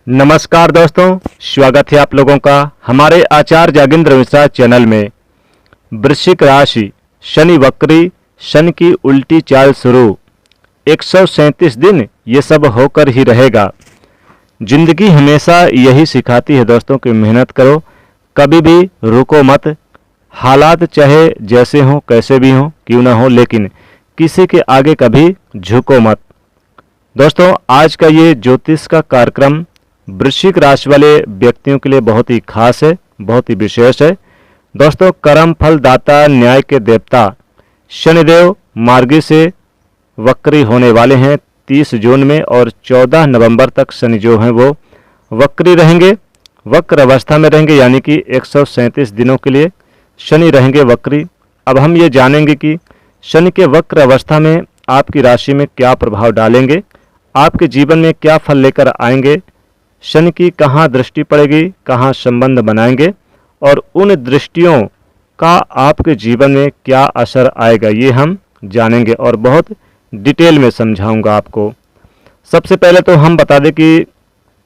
नमस्कार दोस्तों, स्वागत है आप लोगों का हमारे आचार्य जागेंद्र मिश्रा चैनल में। वृश्चिक राशि, शनि वक्री, शनि की उल्टी चाल शुरू। 137 दिन ये सब होकर ही रहेगा। जिंदगी हमेशा यही सिखाती है दोस्तों कि मेहनत करो, कभी भी रुको मत। हालात चाहे जैसे हों, कैसे भी हों, क्यों ना हो, लेकिन किसी के आगे कभी झुको मत। दोस्तों, आज का ये ज्योतिष का कार्यक्रम वृश्चिक राशि वाले व्यक्तियों के लिए बहुत ही खास है, बहुत ही विशेष है। दोस्तों, कर्म फल दाता, न्याय के देवता शनिदेव मार्गी से वक्री होने वाले हैं 30 जून में, और 14 नवंबर तक शनि जो हैं वो वक्री रहेंगे, वक्र अवस्था में रहेंगे, यानी कि 137 दिनों के लिए शनि रहेंगे वक्री। अब हम ये जानेंगे कि शनि के वक्र अवस्था में आपकी राशि में क्या प्रभाव डालेंगे, आपके जीवन में क्या फल लेकर आएंगे, शनि की कहाँ दृष्टि पड़ेगी, कहाँ संबंध बनाएंगे, और उन दृष्टियों का आपके जीवन में क्या असर आएगा, ये हम जानेंगे और बहुत डिटेल में समझाऊंगा आपको। सबसे पहले तो हम बता दें कि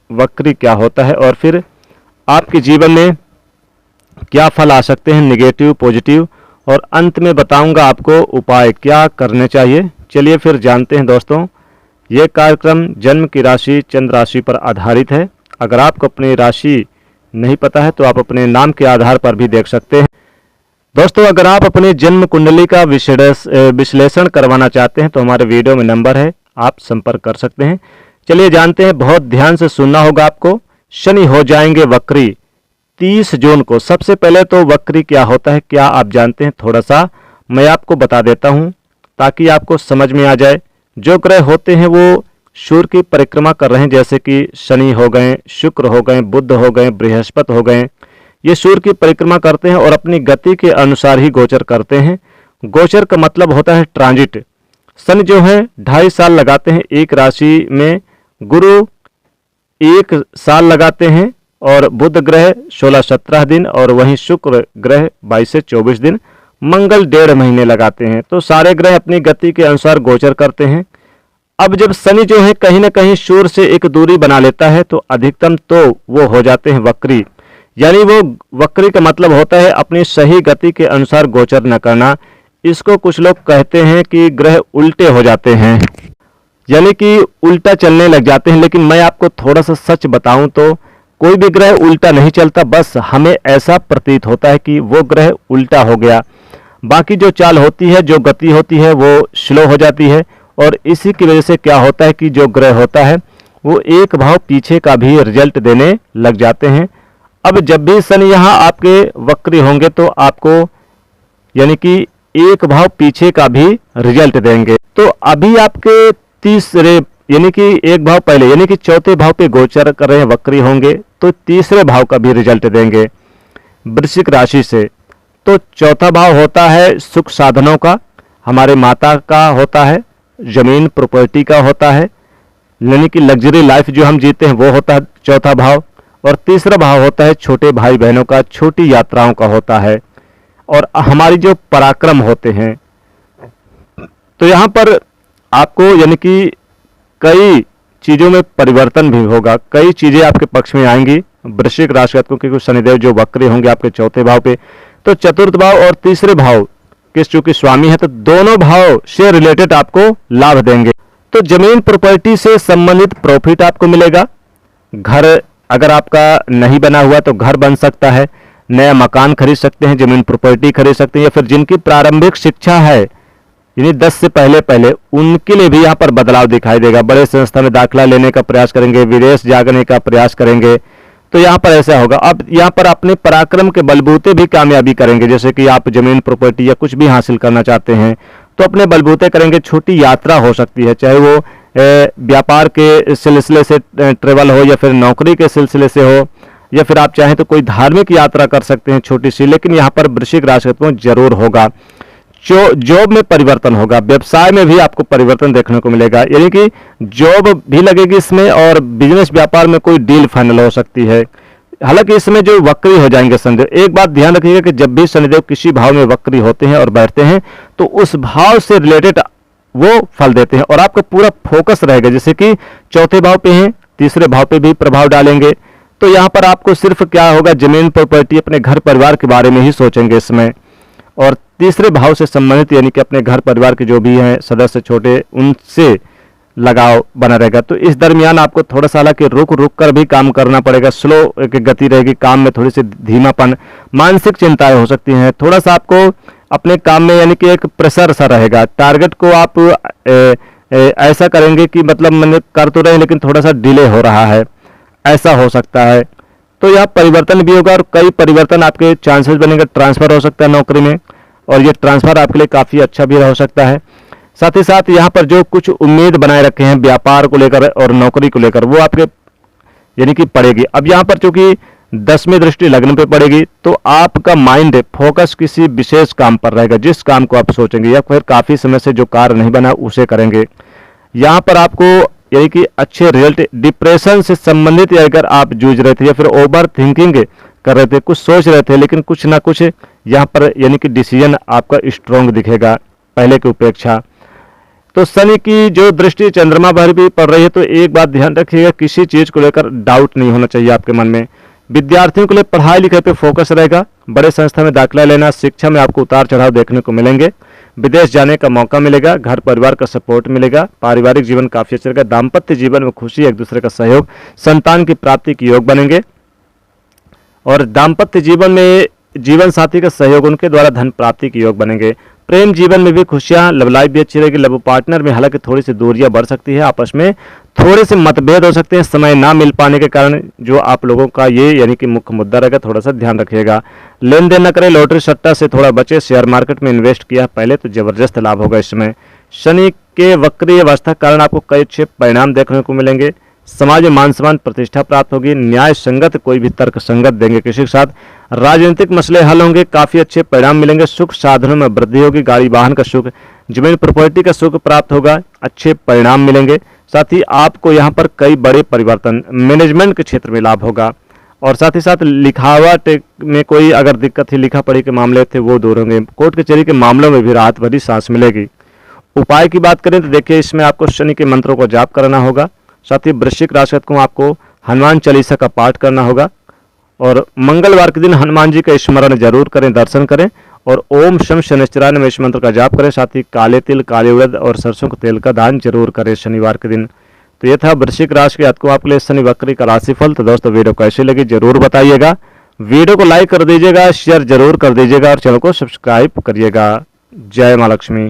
वक्री क्या होता है और फिर आपके जीवन में क्या फल आ सकते हैं, नेगेटिव, पॉजिटिव, और अंत में बताऊंगा आपको उपाय क्या करने चाहिए। चलिए फिर जानते हैं दोस्तों। ये कार्यक्रम जन्म की राशि, चंद्र राशि पर आधारित है। अगर आपको अपनी राशि नहीं पता है तो आप अपने नाम के आधार पर भी देख सकते हैं। दोस्तों, अगर आप अपनी जन्म कुंडली का विश्लेषण करवाना चाहते हैं तो हमारे वीडियो में नंबर है, आप संपर्क कर सकते हैं। चलिए जानते हैं, बहुत ध्यान से सुनना होगा आपको। शनि हो जाएंगे वक्री 30 जून को। सबसे पहले तो वक्री क्या होता है, क्या आप जानते हैं? थोड़ा सा मैं आपको बता देता हूं ताकि आपको समझ में आ जाए। जो ग्रह होते हैं वो सूर्य की परिक्रमा कर रहे हैं, जैसे कि शनि हो गए, शुक्र हो गए, बुध हो गए, बृहस्पति हो गए। ये सूर्य की परिक्रमा करते हैं और अपनी गति के अनुसार ही गोचर करते हैं। गोचर का मतलब होता है ट्रांजिट। शनि जो है 2.5 साल लगाते हैं एक राशि में, गुरु 1 साल लगाते हैं, और बुध ग्रह 16-17 दिन, और वहीं शुक्र ग्रह 22 से 24 दिन, मंगल 1.5 महीने लगाते हैं। तो सारे ग्रह अपनी गति के अनुसार गोचर करते हैं। अब जब शनि जो है कहीं ना कहीं सूर्य से एक दूरी बना लेता है तो अधिकतम तो वो हो जाते हैं वक्री। यानी वो वक्री का मतलब होता है अपनी सही गति के अनुसार गोचर न करना। इसको कुछ लोग कहते हैं कि ग्रह उल्टे हो जाते हैं, यानी कि उल्टा चलने लग जाते हैं। लेकिन मैं आपको थोड़ा सा सच बताऊं तो कोई भी ग्रह उल्टा नहीं चलता, बस हमें ऐसा प्रतीत होता है कि वो ग्रह उल्टा हो गया। बाकी जो चाल होती है, जो गति होती है, वो स्लो हो जाती है। और इसी की वजह से क्या होता है कि जो ग्रह होता है वो एक भाव पीछे का भी रिजल्ट देने लग जाते हैं। अब जब भी शनि यहाँ आपके वक्री होंगे तो आपको यानी कि एक भाव पीछे का भी रिजल्ट देंगे। तो अभी आपके तीसरे यानी कि एक भाव पहले यानी कि चौथे भाव पे गोचर कर रहे हैं, वक्री होंगे, तो तीसरे भाव का भी रिजल्ट देंगे वृश्चिक राशि से। तो चौथा भाव होता है सुख साधनों का, हमारे माता का होता है, जमीन प्रॉपर्टी का होता है, यानी कि लग्जरी लाइफ जो हम जीते हैं वो होता है चौथा भाव। और तीसरा भाव होता है छोटे भाई बहनों का, छोटी यात्राओं का होता है, और हमारी जो पराक्रम होते हैं। तो यहाँ पर आपको यानी कि कई चीज़ों में परिवर्तन भी होगा, कई चीज़ें आपके पक्ष में आएंगी वृश्चिक राशि को, क्योंकि शनिदेव जो वक्री होंगे आपके चौथे भाव पे, तो चतुर्थ भाव और तीसरे भाव के चूंकि स्वामी है तो दोनों भाव से रिलेटेड आपको लाभ देंगे। तो जमीन प्रॉपर्टी से संबंधित प्रॉफिट आपको मिलेगा। घर अगर आपका नहीं बना हुआ तो घर बन सकता है, नया मकान खरीद सकते हैं, जमीन प्रॉपर्टी खरीद सकते हैं, या फिर जिनकी प्रारंभिक शिक्षा है यानी 10 से पहले उनके लिए भी यहाँ पर बदलाव दिखाई देगा। बड़े संस्था में दाखिला लेने का प्रयास करेंगे, विदेश जाने का प्रयास करेंगे, तो यहाँ पर ऐसा होगा। अब यहाँ पर अपने पराक्रम के बलबूते भी कामयाबी करेंगे, जैसे कि आप जमीन प्रॉपर्टी या कुछ भी हासिल करना चाहते हैं तो अपने बलबूते करेंगे। छोटी यात्रा हो सकती है, चाहे वो व्यापार के सिलसिले से ट्रेवल हो, या फिर नौकरी के सिलसिले से हो, या फिर आप चाहें तो कोई धार्मिक यात्रा कर सकते हैं छोटी सी। लेकिन यहाँ पर वृश्चिक राशि को जरूर होगा। जॉब में परिवर्तन होगा, व्यवसाय में भी आपको परिवर्तन देखने को मिलेगा, यानी कि जॉब भी लगेगी इसमें, और बिजनेस व्यापार में कोई डील फाइनल हो सकती है। हालांकि इसमें जो वक्री हो जाएंगे शनिदेव, एक बात ध्यान रखिएगा कि जब भी शनिदेव किसी भाव में वक्री होते हैं और बैठते हैं तो उस भाव से रिलेटेड वो फल देते हैं, और आपका पूरा फोकस रहेगा। जैसे कि चौथे भाव पे हैं तीसरे भाव पे भी प्रभाव डालेंगे। तो यहाँ पर आपको सिर्फ क्या होगा, जमीन प्रॉपर्टी, अपने घर परिवार के बारे में ही सोचेंगे इसमें। और तीसरे भाव से संबंधित यानी कि अपने घर परिवार के जो भी हैं सदस्य छोटे, उनसे लगाव बना रहेगा। तो इस दरमियान आपको थोड़ा सा हालांकि रुक रुक कर भी काम करना पड़ेगा, स्लो एक गति रहेगी, काम में थोड़ी सी धीमापन, मानसिक चिंताएं हो सकती हैं। थोड़ा सा आपको अपने काम में यानी कि एक प्रेशर सा रहेगा, टारगेट को आप ऐसा करेंगे कि मतलब मैंने कर तो रहे लेकिन थोड़ा सा डिले हो रहा है, ऐसा हो सकता है। तो यह परिवर्तन भी होगा और कई परिवर्तन आपके चांसेस बनेंगे, ट्रांसफर हो सकता है नौकरी में, और ये ट्रांसफर आपके लिए काफ़ी अच्छा भी हो सकता है। साथ ही साथ यहाँ पर जो कुछ उम्मीद बनाए रखे हैं व्यापार को लेकर और नौकरी को लेकर, वो आपके यानी कि पड़ेगी। अब यहाँ पर चूंकि 10वीं दृष्टि लग्न पे पड़ेगी, तो आपका माइंड फोकस किसी विशेष काम पर रहेगा, जिस काम को आप सोचेंगे या फिर काफ़ी समय से जो कार्य नहीं बना उसे करेंगे। यहाँ पर आपको यानी कि अच्छे रिजल्ट, डिप्रेशन से संबंधित अगर आप जूझ रहे थे या फिर ओवर थिंकिंग कर रहे थे, कुछ सोच रहे थे, लेकिन कुछ ना कुछ यहाँ पर यानी कि डिसीजन आपका स्ट्रॉन्ग दिखेगा पहले की अपेक्षा। तो शनि की जो दृष्टि चंद्रमा पर भी पड़ रही है, तो एक बात ध्यान रखिएगा, किसी चीज को लेकर डाउट नहीं होना चाहिए आपके मन में। विद्यार्थियों के लिए पढ़ाई लिखाई पे फोकस रहेगा, बड़े संस्था में दाखिला लेना, शिक्षा में आपको उतार चढ़ाव देखने को मिलेंगे, विदेश जाने का मौका मिलेगा, घर परिवार का सपोर्ट मिलेगा, पारिवारिक जीवन काफी अच्छा रहेगा, दाम्पत्य जीवन में खुशी, एक दूसरे का सहयोग, संतान की प्राप्ति के योग बनेंगे। और दाम्पत्य जीवन में जीवन साथी का सहयोग, उनके द्वारा धन प्राप्ति के योग बनेंगे। प्रेम जीवन में भी खुशियां, लव लाइफ भी अच्छी रहेगी। लव पार्टनर में हालांकि थोड़ी सी दूरियां बढ़ सकती है, आपस में थोड़े से मतभेद हो सकते हैं, समय ना मिल पाने के कारण, जो आप लोगों का ये यानी कि मुख्य मुद्दा रहेगा, थोड़ा सा ध्यान रखिएगा। लेन देन न करें, लॉटरी सट्टा से थोड़ा बचे, शेयर मार्केट में इन्वेस्ट किया पहले तो जबरदस्त लाभ होगा इसमें। शनि के वक्रीय अवस्था के कारण आपको कई अच्छे परिणाम देखने को मिलेंगे, समाज में मान सम्मान प्रतिष्ठा प्राप्त होगी, न्याय संगत कोई भी तर्क संगत देंगे किसी के साथ, राजनीतिक मसले हल होंगे, काफी अच्छे परिणाम मिलेंगे, सुख साधनों में वृद्धि होगी, गाड़ी वाहन का सुख, जमीन प्रॉपर्टी का सुख प्राप्त होगा, अच्छे परिणाम मिलेंगे। साथ ही आपको यहाँ पर कई बड़े परिवर्तन, मैनेजमेंट के क्षेत्र में लाभ होगा। और साथ ही साथ लिखावट में कोई अगर दिक्कत थी, लिखा पढ़ी के मामले थे, वो दूर होंगे, कोर्ट कचहरी के मामलों में भी राहत भरी सांस मिलेगी। उपाय की बात करें तो देखिए, इसमें आपको शनि के मंत्रों को जाप करना होगा। साथ ही वृश्चिक राशि को आपको हनुमान चालीसा का पाठ करना होगा, और मंगलवार के दिन हनुमान जी का स्मरण जरूर करें, दर्शन करें, और ओम शम शनिश्चराय नमः इस मंत्र का जाप करें। साथ ही काले तिल, काले उड़द और सरसों के तेल का दान जरूर करें शनिवार के दिन। तो ये था वृश्चिक राशि के जातकों आपके लिए शनि वक्री का राशिफल। तो दोस्तों वीडियो कैसी लगी जरूर बताइएगा, वीडियो को लाइक कर दीजिएगा, शेयर जरूर कर दीजिएगा, और चैनल को सब्सक्राइब करिएगा। जय मां लक्ष्मी।